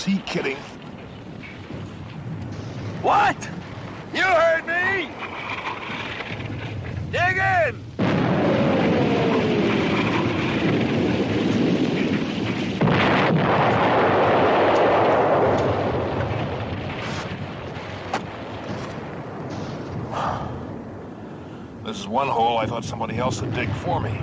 is he kidding? What? You heard me! Dig in! This is one hole I thought somebody else would dig for me.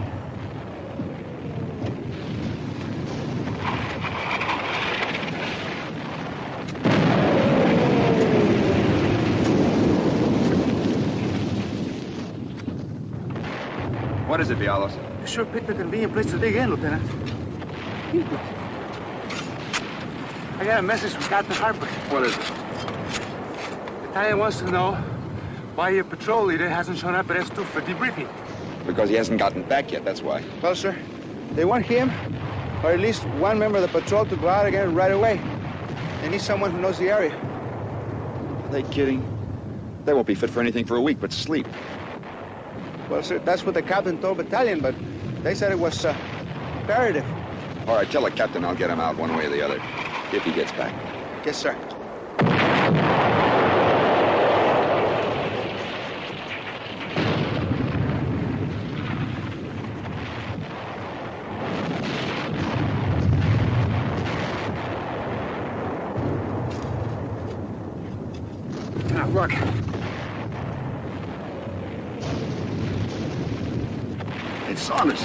What is it, Vialos? You sure picked a convenient place to dig in, Lieutenant. I got a message from Captain Harper. What is it? The battalion wants to know why your patrol leader hasn't shown up at S2 for debriefing. Because he hasn't gotten back yet, that's why. Well, sir, they want him, or at least one member of the patrol, to go out again right away. They need someone who knows the area. Are they kidding? They won't be fit for anything for a week but sleep. Well, sir, that's what the captain told battalion, but they said it was imperative. All right, tell the captain I'll get him out one way or the other, if he gets back. Yes, sir. Look. It's Saunders.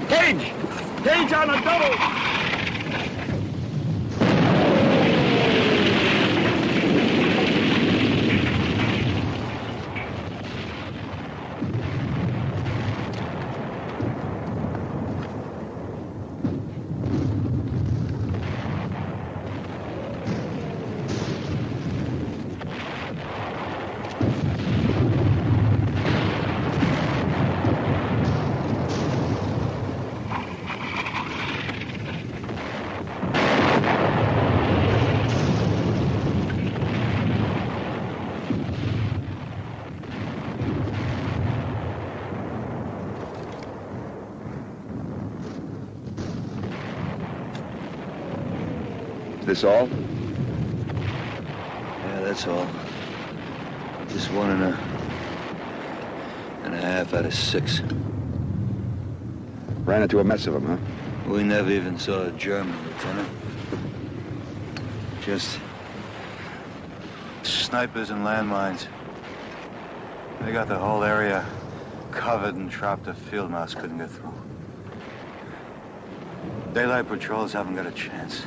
Gage! Gage on a double! Is this all? Yeah, that's all. Just 1.5 out of 6. Ran into a mess of them, huh? We never even saw a German, Lieutenant. Just snipers and landmines. They got the whole area covered and trapped. A field mouse couldn't get through. Daylight patrols haven't got a chance.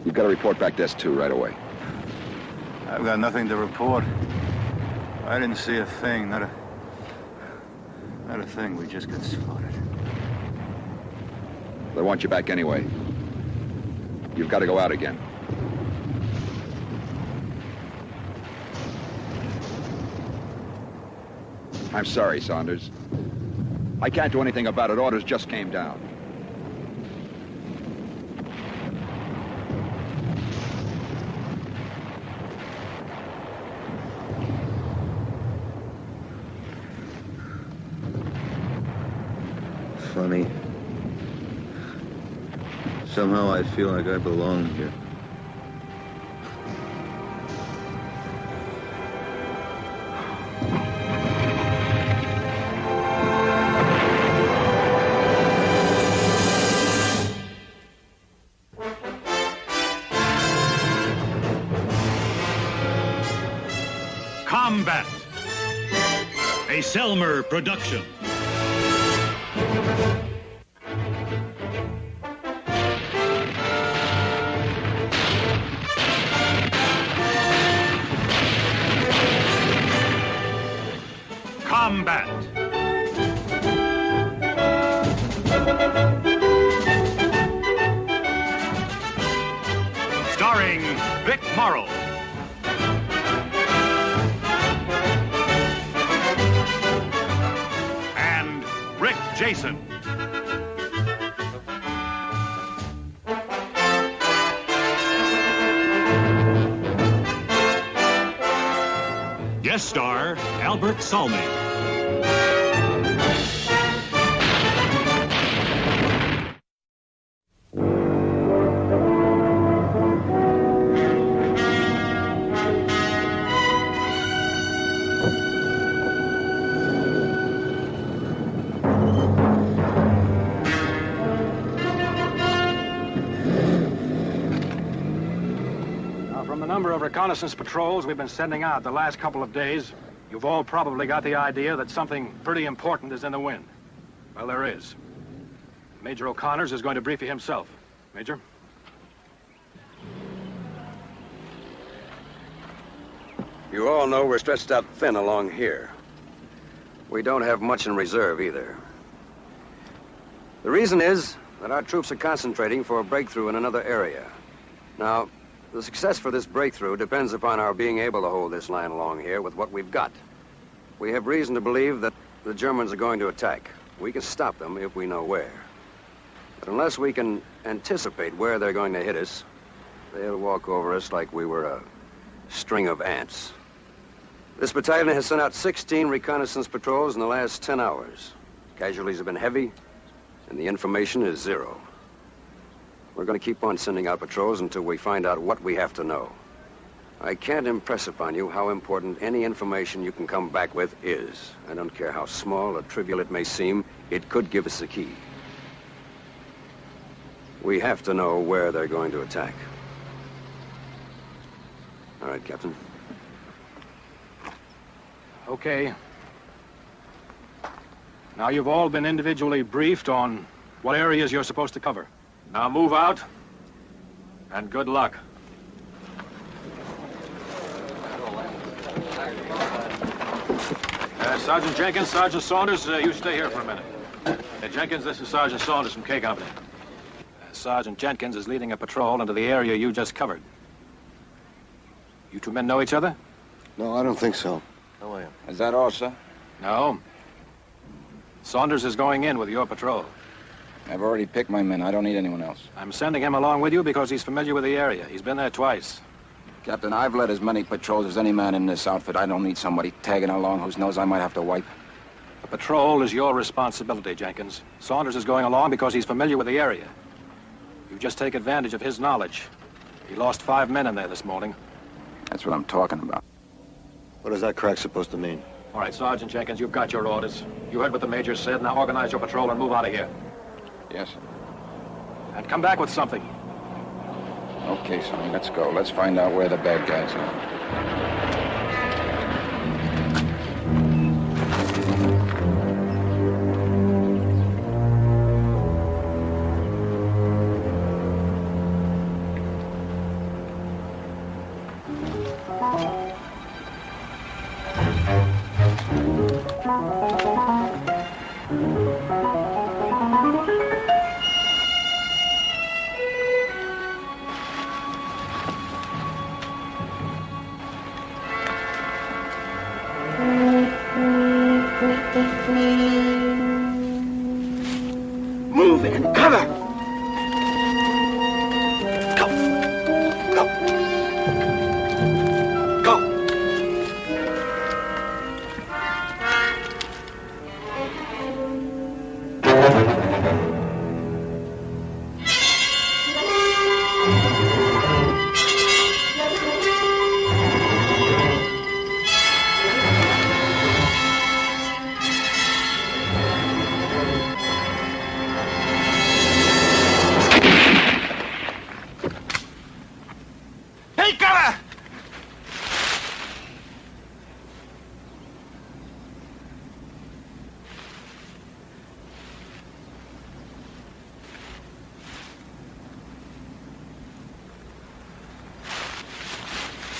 You've got to report back to S2 right away. I've got nothing to report. I didn't see a thing, not a thing. We just got slaughtered. They want you back anyway. You've got to go out again. I'm sorry, Saunders. I can't do anything about it. Orders just came down. Funny. Somehow I feel like I belong here. Combat, a Selmer production. Combat. Starring Vic Morrow. And Rick Jason. Guest star Albert Salmi. From the number of reconnaissance patrols we've been sending out the last couple of days, you've all probably got the idea that something pretty important is in the wind. Well, there is. Major O'Connors is going to brief you himself. Major? You all know we're stretched out thin along here. We don't have much in reserve either. The reason is that our troops are concentrating for a breakthrough in another area. Now, the success for this breakthrough depends upon our being able to hold this line along here with what we've got. We have reason to believe that the Germans are going to attack. We can stop them if we know where. But unless we can anticipate where they're going to hit us, they'll walk over us like we were a string of ants. This battalion has sent out 16 reconnaissance patrols in the last 10 hours. Casualties have been heavy, and the information is zero. We're going to keep on sending out patrols until we find out what we have to know. I can't impress upon you how important any information you can come back with is. I don't care how small or trivial it may seem, it could give us a key. We have to know where they're going to attack. All right, Captain. Okay. Now, you've all been individually briefed on what areas you're supposed to cover. Now move out, and good luck. Sergeant Jenkins, Sergeant Saunders, you stay here for a minute. Jenkins, this is Sergeant Saunders from K Company. Sergeant Jenkins is leading a patrol into the area you just covered. You two men know each other? No, I don't think so. How are you? Is that all, sir? No. Saunders is going in with your patrol. I've already picked my men. I don't need anyone else. I'm sending him along with you because he's familiar with the area. He's been there twice. Captain, I've led as many patrols as any man in this outfit. I don't need somebody tagging along whose nose I might have to wipe. The patrol is your responsibility, Jenkins. Saunders is going along because he's familiar with the area. You just take advantage of his knowledge. He lost 5 men in there this morning. That's what I'm talking about. What is that crack supposed to mean? All right, Sergeant Jenkins, you've got your orders. You heard what the Major said. Now organize your patrol and move out of here. Yes, sir. And come back with something. Okay, Sonny, let's go. Let's find out where the bad guys are. Move in cover! Go! Go! Go! Take cover!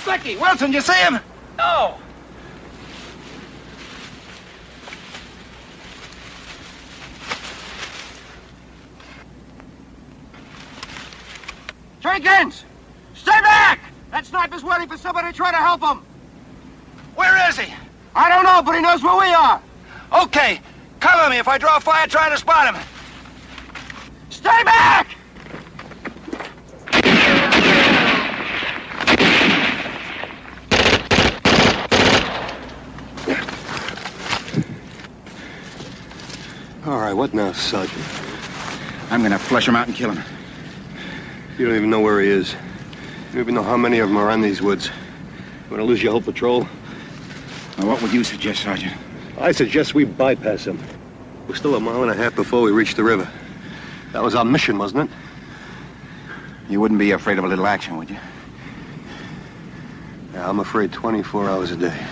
Slicky, Wilson, you see him? No. Jenkins! Stay back! That sniper's waiting for somebody to try to help him. Where is he? I don't know, but he knows where we are. Okay. Cover me if I draw fire trying to spot him. Stay back! All right, what now, Sergeant? I'm gonna flush him out and kill him. You don't even know where he is. You don't even know how many of them are in these woods. You want to lose your whole patrol? Now, what would you suggest, Sergeant? I suggest we bypass him. We're still 1.5 miles before we reach the river. That was our mission, wasn't it? You wouldn't be afraid of a little action, would you? Yeah, I'm afraid 24 hours a day.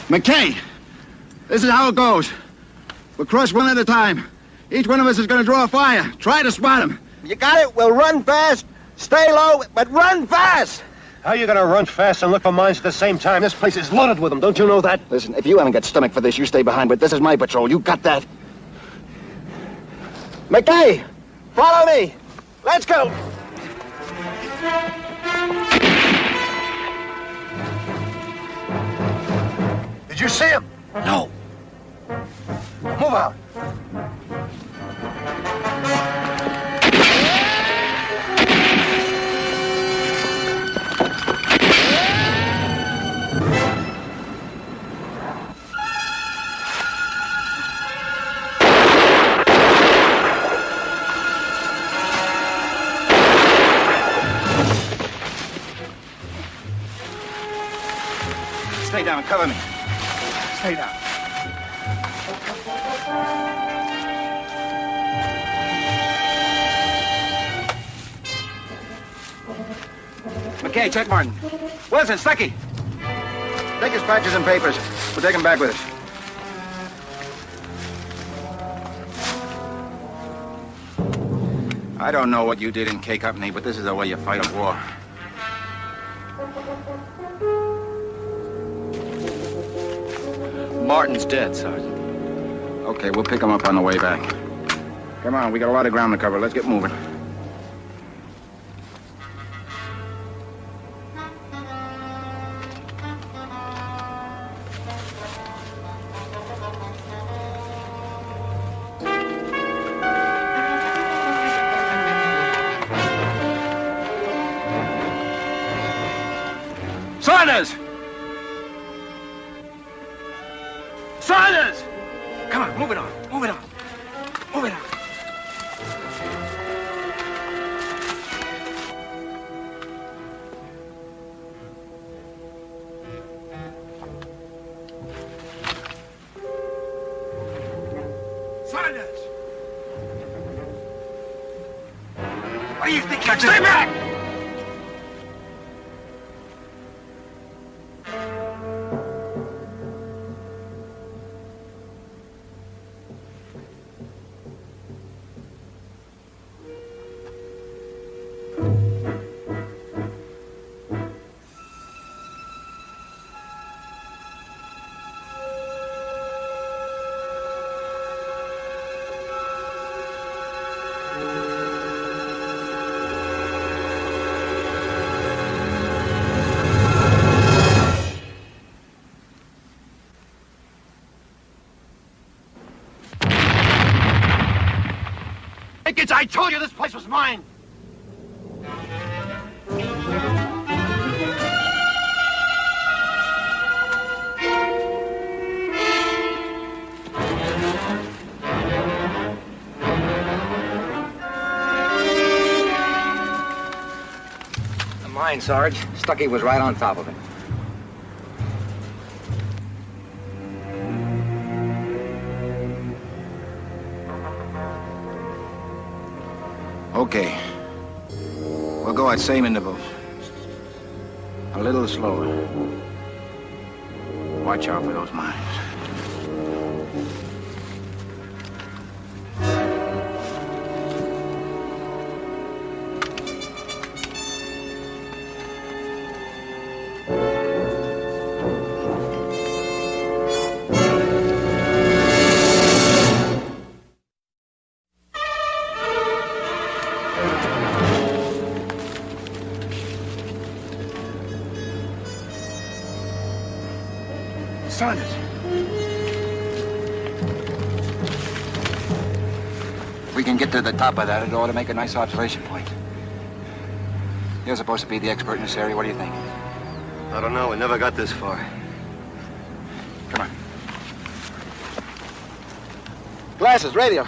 McKay, this is how it goes. We'll crush one at a time. Each one of us is going to draw a fire. Try to spot him. You got it? We'll run fast, stay low, but run fast! How are you gonna run fast and look for mines at the same time? This place is loaded with them, don't you know that? Listen, if you haven't got stomach for this, you stay behind, but this is my patrol. You got that? McKay, follow me. Let's go. Did you see him? No. Move out. Stay down, cover me. Stay down. McKay, check Martin. Wilson, Stuckey. Take his patches and papers. We'll take him back with us. I don't know what you did in K Company, but this is the way you fight a war. Martin's dead, Sergeant. Okay, we'll pick him up on the way back. Come on, we got a lot of ground to cover. Let's get moving. Saunders! Saunders! Come on, move it on, move it on, move it on. Saunders! What do you think you're doing? Stay back! I told you this place was mine! The mine, Sarge. Stuckey was right on top of it. Okay. We'll go at same intervals. A little slower. Watch out for those mines. Saunders. If we can get to the top of that, it ought to make a nice observation point. You're supposed to be the expert in this area. What do you think? I don't know. We never got this far. Come on. Glasses, radio.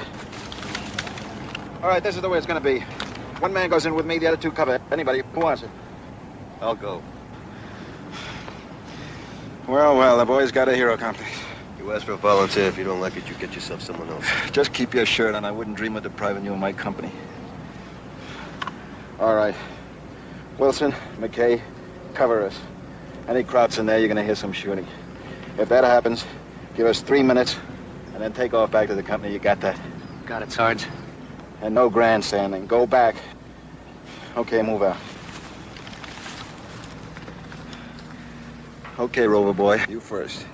All right, this is the way it's going to be. One man goes in with me, the other two cover. Anybody who wants it. I'll go. Well, the boy's got a hero complex. You ask for a volunteer. If you don't like it, you get yourself someone else. Just keep your shirt on. I wouldn't dream of depriving you of my company. All right. Wilson, McKay, Cover us. Any Krauts in there, you're gonna hear some shooting. If that happens, give us 3 minutes, and then take off back to the company. You got that? Got it, Sarge. And no grandstanding. Go back. Okay, move out. Okay, Rover boy. You first.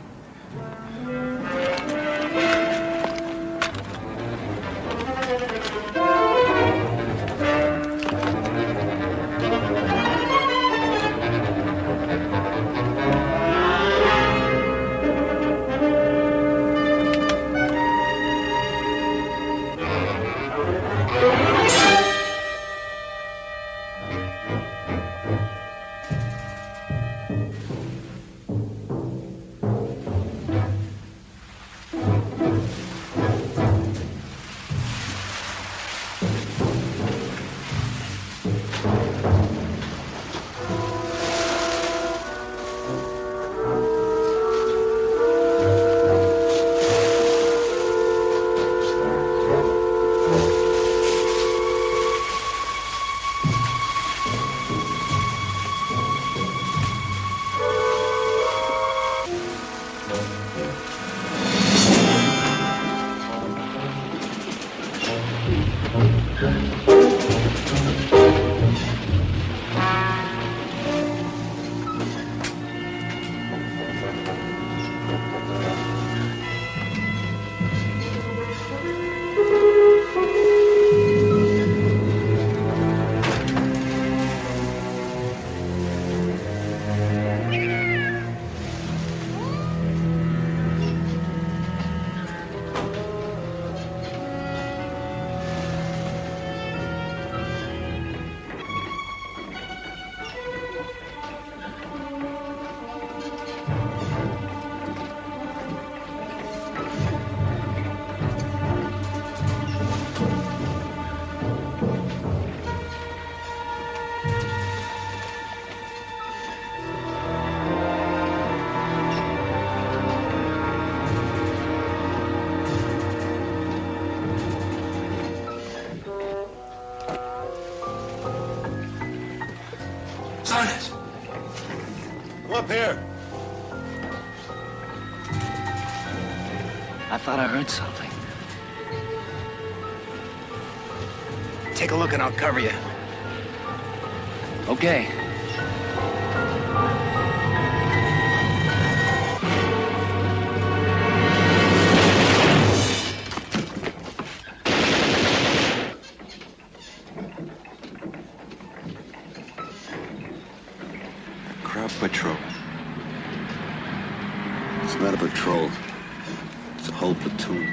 Saunders! Come up here. I thought I heard something. Take a look and I'll cover you. Okay. Kraut patrol. It's not a patrol. It's a whole platoon.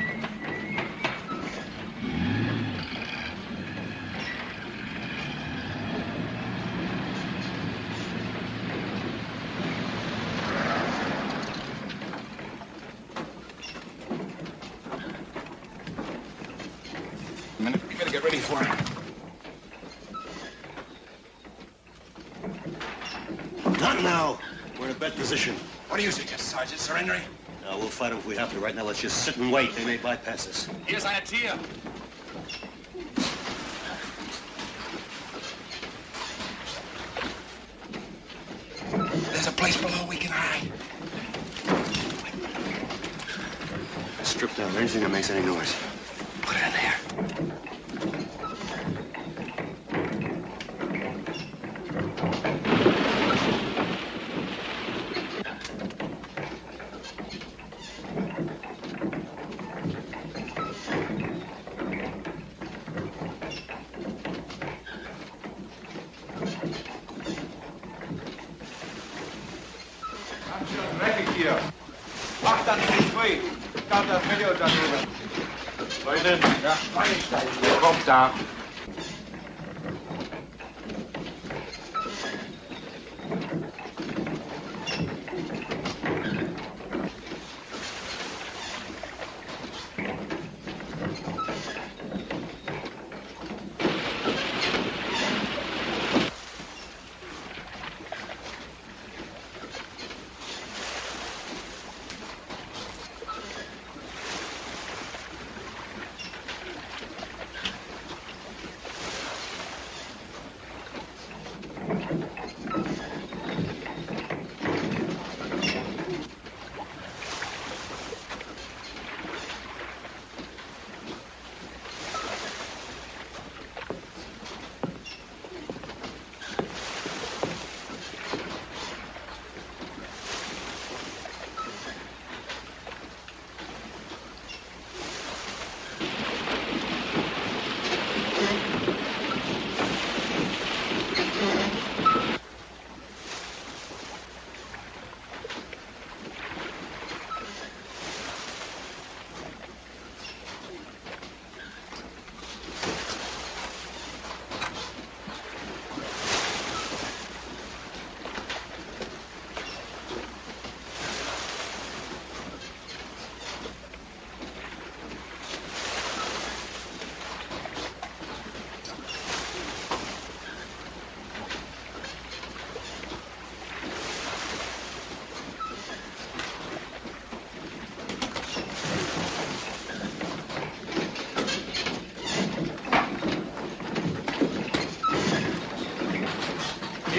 A minute, we gotta get ready for it. Not now. We're in a bad position. What do you suggest, Sergeant? Surrendering? No, we'll fight them if we have to. Right now, let's just sit and wait. They may bypass us. Here's an idea. There's a place below we can hide. Strip down anything that makes any noise. Put it in there. Kommt da.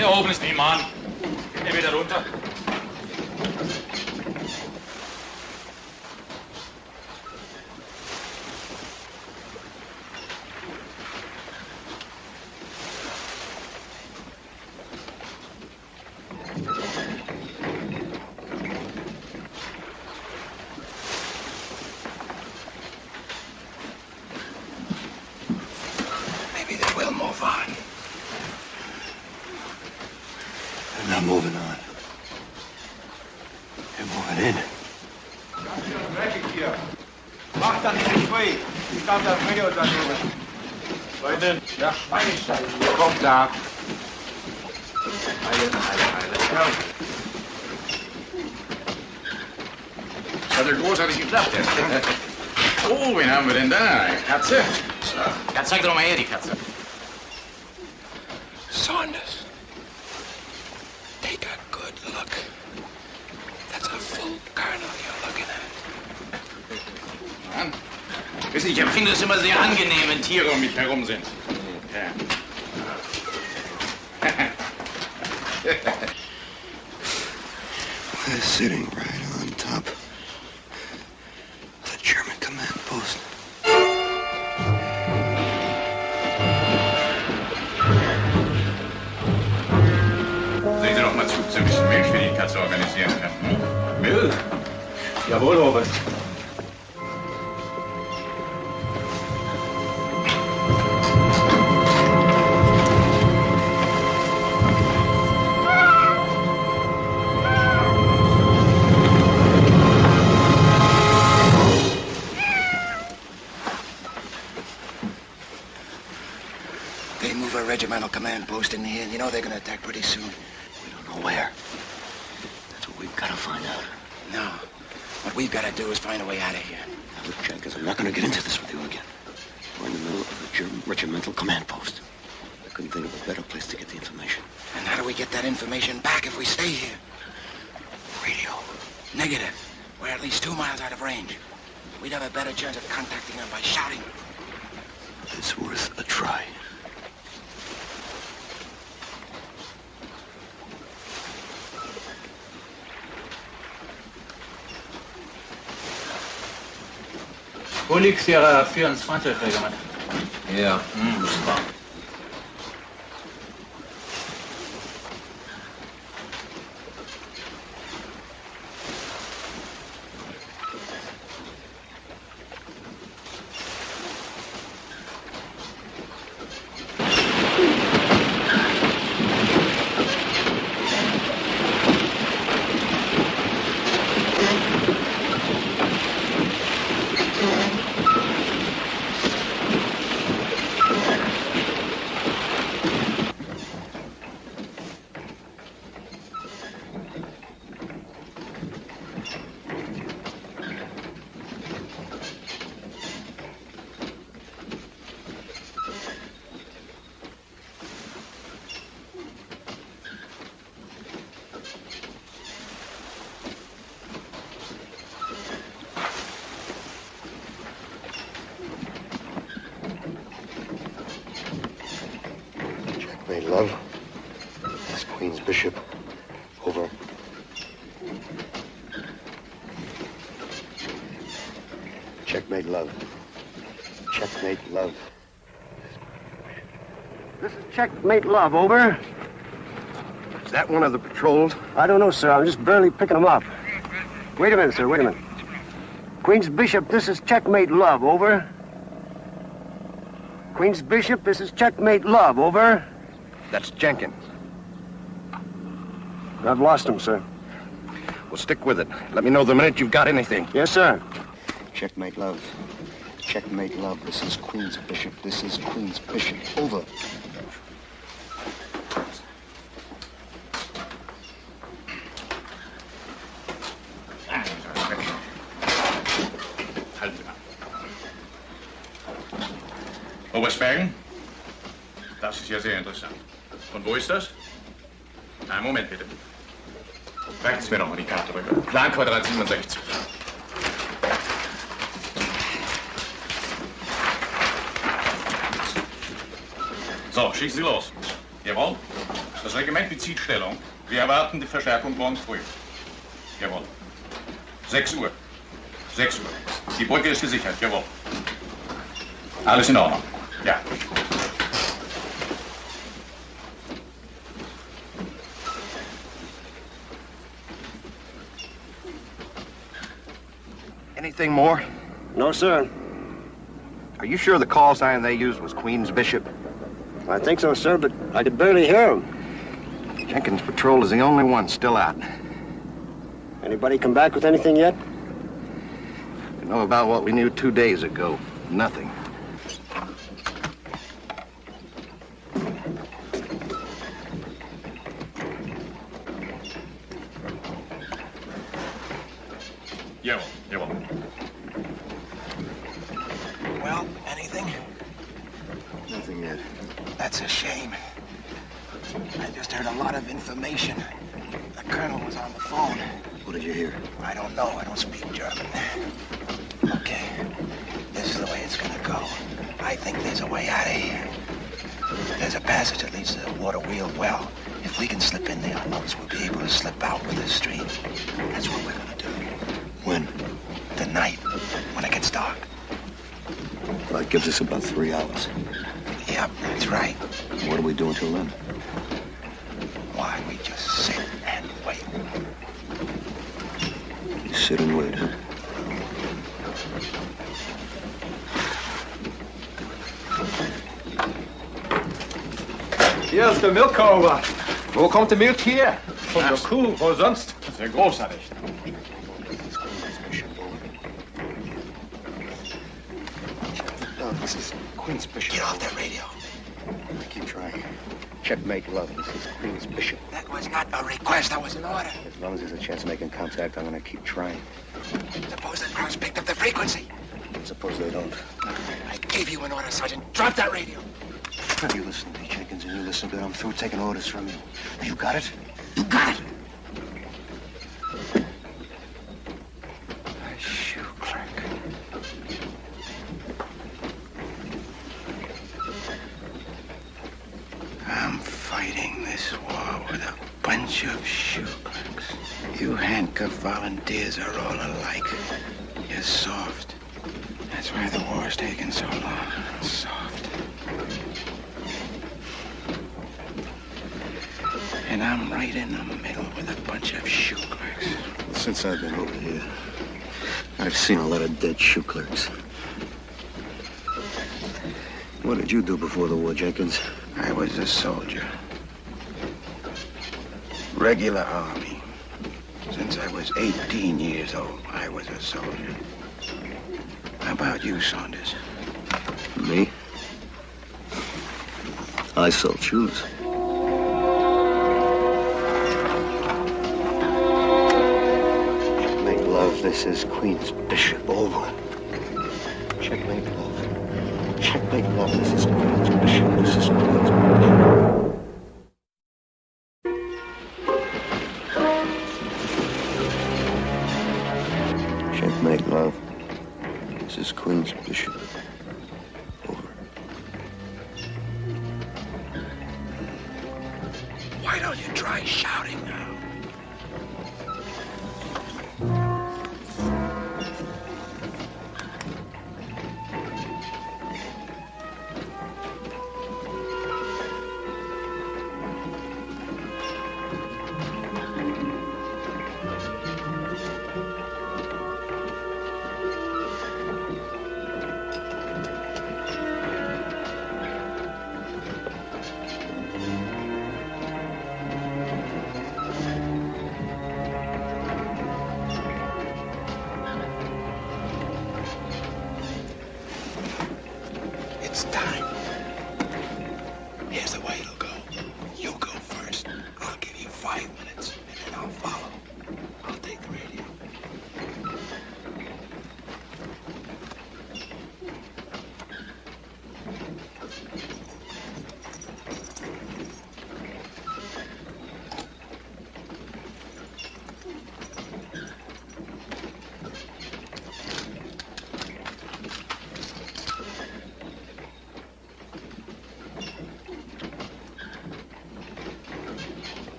Hier oben ist niemand. Geht ihr wieder runter? Maybe they will move on. They're not moving on. They're moving in. Mach dann nicht frei. Ich darf das Video da drüben. Leute, ja, Einstein. Kommt da. Eile. Das hat ja großartig geklappt jetzt. Oh, wen haben wir denn da? Katze? So. Ja, zeig doch mal her, die Katze. Saunders. Take a good look. That's a full kernel you're looking at. Mann. Wissen Sie, ich empfinde es immer sehr angenehm, wenn Tiere um mich herum sind. Ja. They're sitting right on top of the German command post. Sehen Sie doch mal zu, dass ein bisschen Milch für die Katze organisieren kann. Hm? Milch? Jawohl, Robert. They move a regimental command post in here, and you know they're gonna attack pretty soon. We don't know where. That's what we've got to find out. No. What we've got to do is find a way out of here. Now, look, Jenkins, I'm not going to get into this with you again. We're in the middle of a German regimental command post. I couldn't think of a better place to get the information. And how do we get that information back if we stay here? Radio. Negative. We're at least 2 miles out of range. We'd have a better chance of contacting them by shouting. It's worth a try. Wo liegt Ihre 24, Regiment? Ja. Super. Checkmate, love. This Queen's Bishop. Over. Checkmate, love. Checkmate, love. This is Checkmate Love, over. Is that one of the patrols? I don't know, sir. I'm just barely picking them up. Wait a minute, sir. Wait a minute. Queen's Bishop, this is Checkmate Love, over. Queen's Bishop, this is Checkmate Love, over. That's Jenkins. I've lost him, sir. Well, stick with it. Let me know the minute you've got anything. Yes, sir. Checkmate, love. Checkmate, love. This is Queen's Bishop. This is Queen's Bishop. Over. Obersbergen? Das ist ja sehr interessant. Und wo ist das? Einen Moment, bitte. Reichen Sie mir noch mal die Karte rüber. Planquadrat 67. So, schießen Sie los. Jawohl. Das Regiment bezieht Stellung. Wir erwarten die Verstärkung morgens früh. Jawohl. 6 Uhr. 6 Uhr. Die Brücke ist gesichert. Jawohl. Alles in Ordnung. Ja. Anything more? No, sir. Are you sure the call sign they used was Queen's Bishop? I think so, sir, but I could barely hear him. Jenkins' patrol is the only one still out. Anybody come back with anything yet? We know about what we knew 2 days ago. Nothing. Jawohl, jawohl. Well, anything? Nothing yet. That's a shame. I just heard a lot of information. The colonel was on the phone. What did you hear? I don't know. I don't speak German. Okay. This is the way it's gonna go. I think there's a way out of here. There's a passage that leads to the water wheel well. If we can slip in there, I notice we'll be able to slip out with this stream. That's what we're gonna do. When? Tonight, when it gets dark. Well, that gives us about 3 hours. Yep, that's right. What are we doing till then? Why, we just sit and wait. You sit and wait, huh? Hier ist der Milchkauer. Wo kommt die Milch her? Von der Kuh, wo sonst? Sehr großartig. Oh, this is Queen's Bishop. Get off that radio. I keep trying. Checkmate, love. This is Queen's Bishop. That was not a request, that was an order. As long as there's a chance of making contact, I'm gonna keep trying. Suppose the crowds picked up the frequency. Suppose they don't. I gave you an order, Sergeant. Drop that radio. You listen to me, Jenkins, and you listen good. I'm through taking orders from you. You got it? You got it. I'm fighting this war with a bunch of shoe clerks. You handcuffed volunteers are all alike. You're soft. That's why the war's taking so long. Soft. And I'm right in the middle with a bunch of shoe clerks. Since I've been over here, I've seen a lot of dead shoe clerks. What did you do before the war, Jenkins? I was a soldier. Regular army. Since I was 18 years old, I was a soldier. How about you, Saunders? Me? I sell shoes. Checkmate, love. This is Queen's Bishop. Over. Checkmate, love. Checkmate, love. This is Queen's Bishop. This is Queen's Bishop. Checkmate, love. This is Queen's Bishop. Over. Why don't you try shouting now?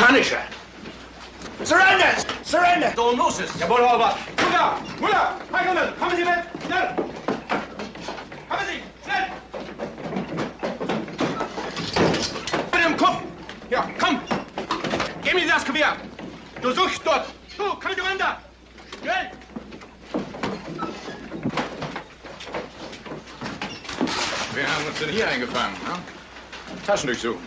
Punisher. Surrender! Surrender! Don't lose it. Jawohl, Albert. Müller! Müller! Herr Müller, kommen Sie mit! Schnell! Kommen Sie! Schnell! Mit dem Kopf! Ja, komm! Gib mir das Gewehr! Du suchst dort! Du, komm runter! Schnell! Wir haben uns denn hier eingefangen, ne? Taschen durchsuchen.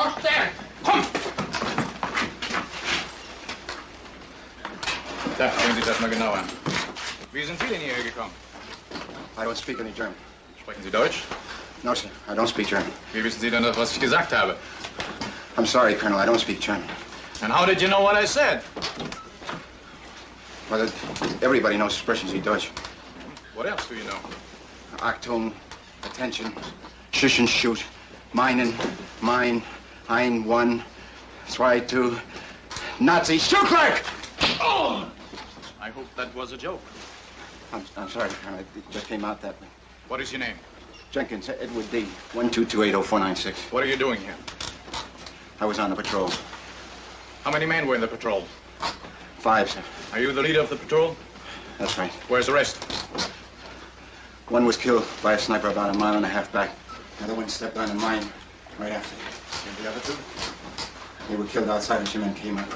Ach, der! Komm! Da, sehen Sie sich das mal genau an. Wie sind Sie denn hierher gekommen? I don't speak any German. Sprechen Sie Deutsch? No, sir. I don't speak German. Wie wissen Sie denn das, was ich gesagt habe? I'm sorry, Colonel. I don't speak German. And how did you know what I said? Well, everybody knows expressions in Deutsch. What else do you know? Achtung, attention, schuss and shoot, meinen, mein, ein, one, zwei, two, Nazi, Schucklerk! Oh! I hope that was a joke. I'm sorry, Colonel. It just came out that way. What is your name? Jenkins, Edward D. 12280-496. What are you doing here? I was on the patrol. How many men were in the patrol? 5, sir. Are you the leader of the patrol? That's right. Where's the rest? One was killed by a sniper about a mile and a half back. The other one stepped on a mine right after. And the other two? They were killed outside as your men came up.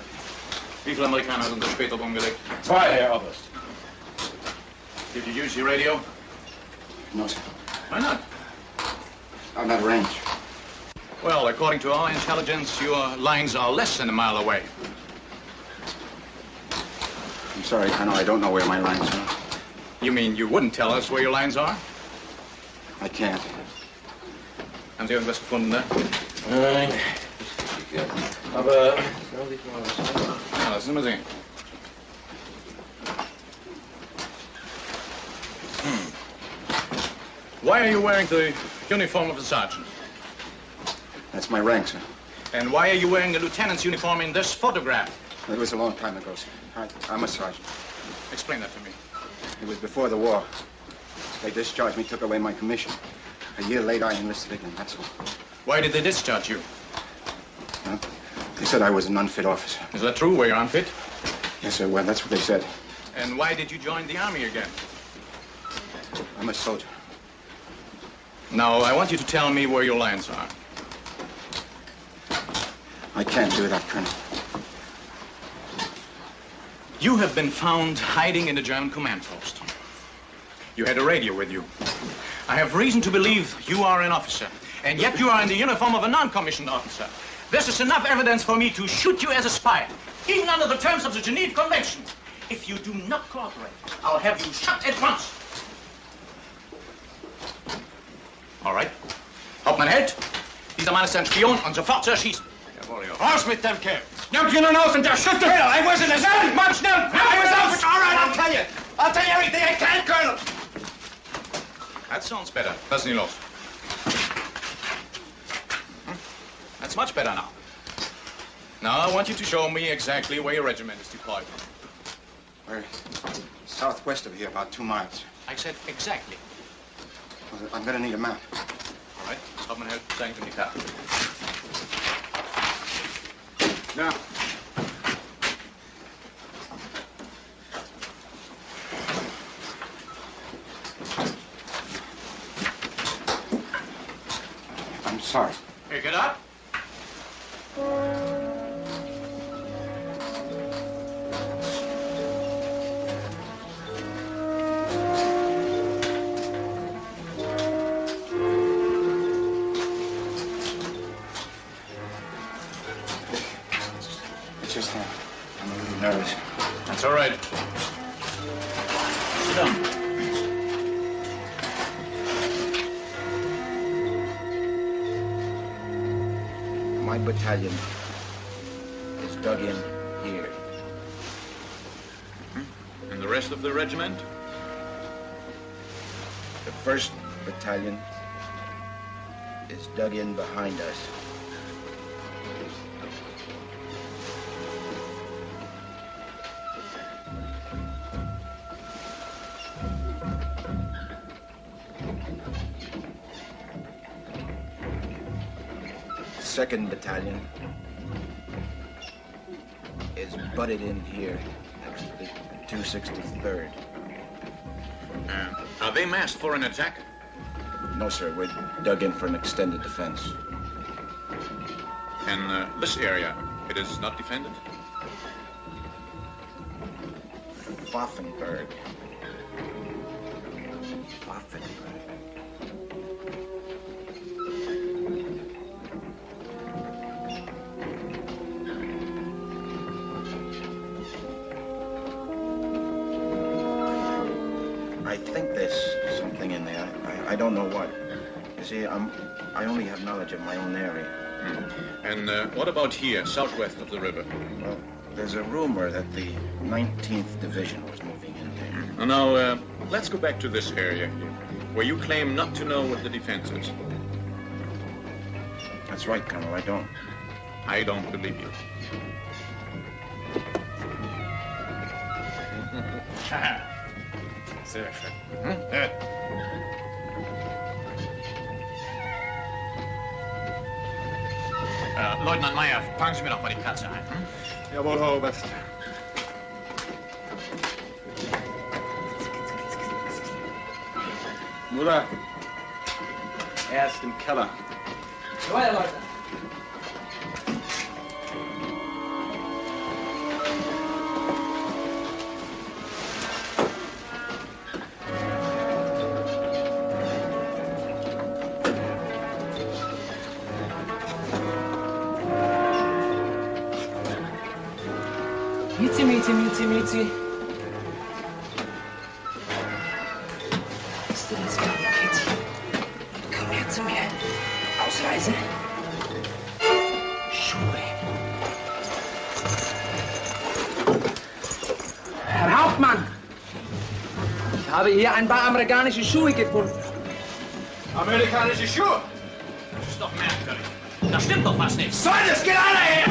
Wie viele Amerikaner sind da später umgelegt? 2, Herr Oberst. Did you use your radio? No, sir. Why not? I'm at range. Well, according to our intelligence, your lines are less than a mile away. I'm sorry, Colonel. I don't know where my lines are. You mean you wouldn't tell us where your lines are? I can't. Haben Sie irgendwas gefunden, ne? Nein. Aber... Ja, lassen Sie mal sehen. Why are you wearing the uniform of a sergeant? That's my rank, sir. And why are you wearing a lieutenant's uniform in this photograph? It was a long time ago, sir. I'm a sergeant. Explain that to me. It was before the war. They discharged me, took away my commission. A year later, I enlisted again, that's all. Why did they discharge you? Well, they said I was an unfit officer. Is that true? Were you unfit? Yes, sir. Well, that's what they said. And why did you join the army again? I'm a soldier. Now, I want you to tell me where your lines are. I can't do that, Colonel. You have been found hiding in a German command post. You had a radio with you. I have reason to believe you are an officer, and yet you are in the uniform of a non-commissioned officer. This is enough evidence for me to shoot you as a spy, even under the terms of the Geneva Convention. If you do not cooperate, I'll have you shot at once. All right. Hauptmann Held, dieser Mann ist ein Spion und sofort zu erschießen. Jawohl, ja. Raus mit dem Kerl. Nehmt ihn nun aus und der Schütte. I wasn't a son! Mann, schnell! I was out! All right, I'll tell you. I'll tell you everything I can, Colonel. That sounds better. Lassen Sie los. That's much better now. Now, I want you to show me exactly where your regiment is deployed. We're southwest of here, about 2 miles. I said exactly. Well, I'm gonna need a map. All right. Hauptmann Held, zeigen Sie mir die Karte. Now. I'm sorry. Here, get up. It's just I'm a little nervous. That's all right. Sit down. My battalion is dug in here. And the rest of the regiment? The 1st Battalion is dug in behind us. 2nd Battalion is butted in here next to the 263rd. Are they massed for an attack? No, sir. We're dug in for an extended defense. And this area, it is not defended? Pfaffenberg. I think there's something in there. I don't know what. You see, I only have knowledge of my own area. And what about here, southwest of the river? Well, there's a rumor that the 19th Division was moving in there. Now, let's go back to this area here, where you claim not to know what the defense is. That's right, Colonel, I don't. I don't believe you. Sehr schön. Leutnant Meyer, fangen Sie mir doch mal die Katze ein. Jawohl, Herr Oberst. Mutter, er ist im Keller. Weiter, Leute. Miezi. Bist du das kleine Kätzchen? Komm her zu mir. Ausreise. Schuhe. Herr Hauptmann! Ich habe hier ein paar amerikanische Schuhe gefunden. Amerikanische Schuhe? Das ist doch merkwürdig. Da stimmt doch was nicht. Soll das geht alle her!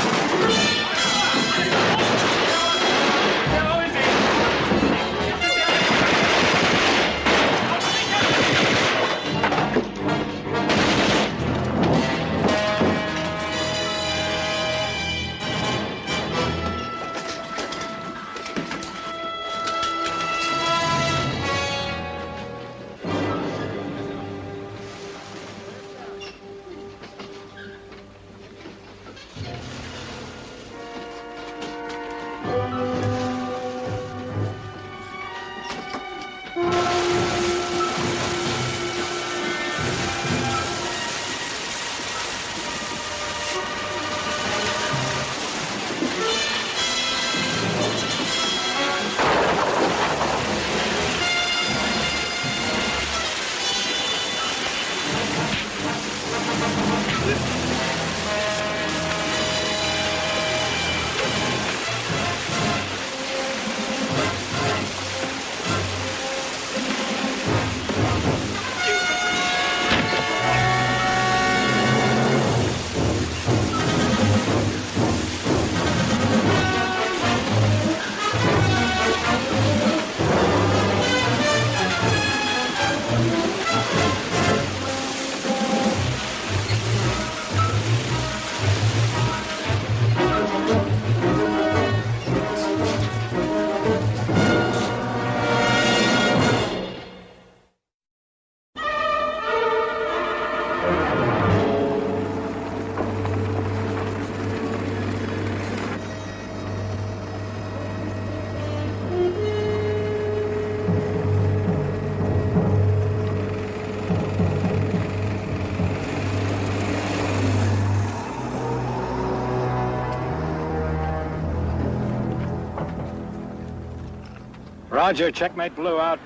Roger, checkmate blew out.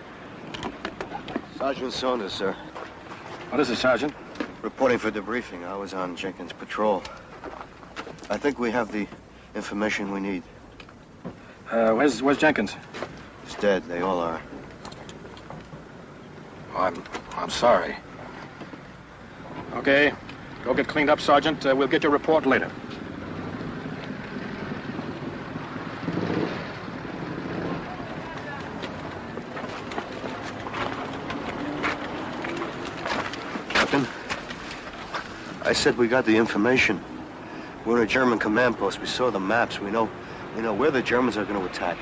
Sergeant Saunders, sir. What is it, Sergeant? Reporting for debriefing. I was on Jenkins' patrol. I think we have the information we need. Where's Jenkins? He's dead. They all are. Oh, I'm sorry. Okay, go get cleaned up, Sergeant. We'll get your report later. I said we got the information. We're in a German command post. We saw the maps. We know where the Germans are going to attack.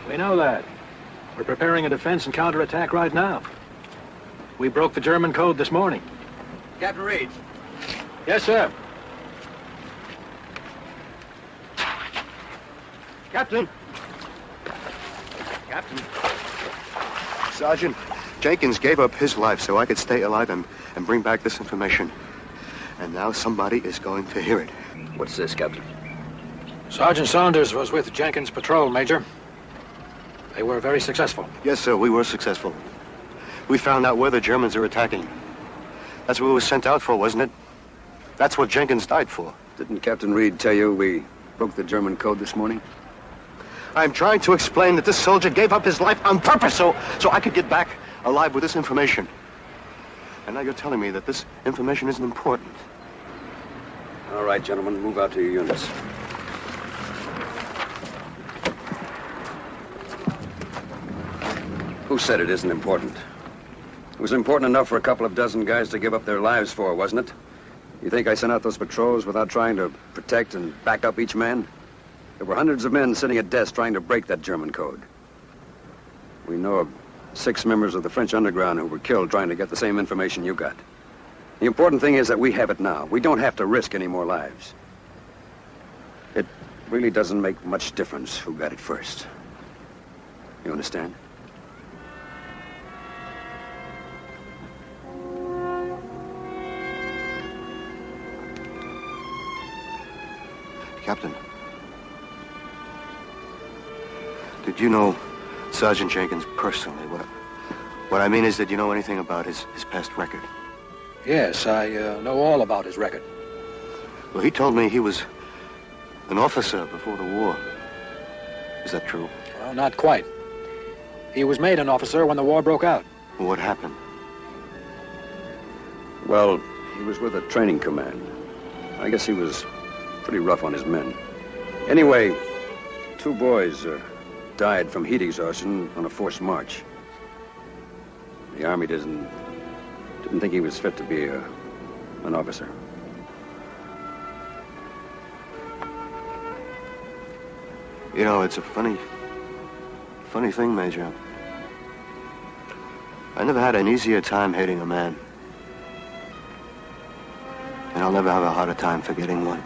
We know that. We're preparing a defense and counterattack right now. We broke the German code this morning. Captain Reed. Yes, sir. Captain. Captain. Sergeant, Jenkins gave up his life so I could stay alive and bring back this information. And now somebody is going to hear it. What's this, Captain? Sergeant Saunders was with Jenkins' patrol, Major. They were very successful. Yes, sir, we were successful. We found out where the Germans are attacking. That's what we were sent out for, wasn't it? That's what Jenkins died for. Didn't Captain Reed tell you we broke the German code this morning? I'm trying to explain that this soldier gave up his life on purpose so I could get back alive with this information. And now you're telling me that this information isn't important. All right, gentlemen, move out to your units. Who said it isn't important? It was important enough for a couple of dozen guys to give up their lives for, wasn't it? You think I sent out those patrols without trying to protect and back up each man? There were hundreds of men sitting at desks trying to break that German code. We know of 6 members of the French underground who were killed trying to get the same information you got. The important thing is that we have it now. We don't have to risk any more lives. It really doesn't make much difference who got it first. You understand? Captain, did you know Sergeant Jenkins personally? What I mean is, did you know anything about his past record? Yes, I know all about his record. Well, he told me he was an officer before the war. Is that true? Well, not quite. He was made an officer when the war broke out. What happened? Well, he was with a training command. I guess he was pretty rough on his men. Anyway, 2 boys died from heat exhaustion on a forced march. The Army didn't think he was fit to be an officer. You know, it's a funny thing, Major. I never had an easier time hating a man. And I'll never have a harder time forgetting one.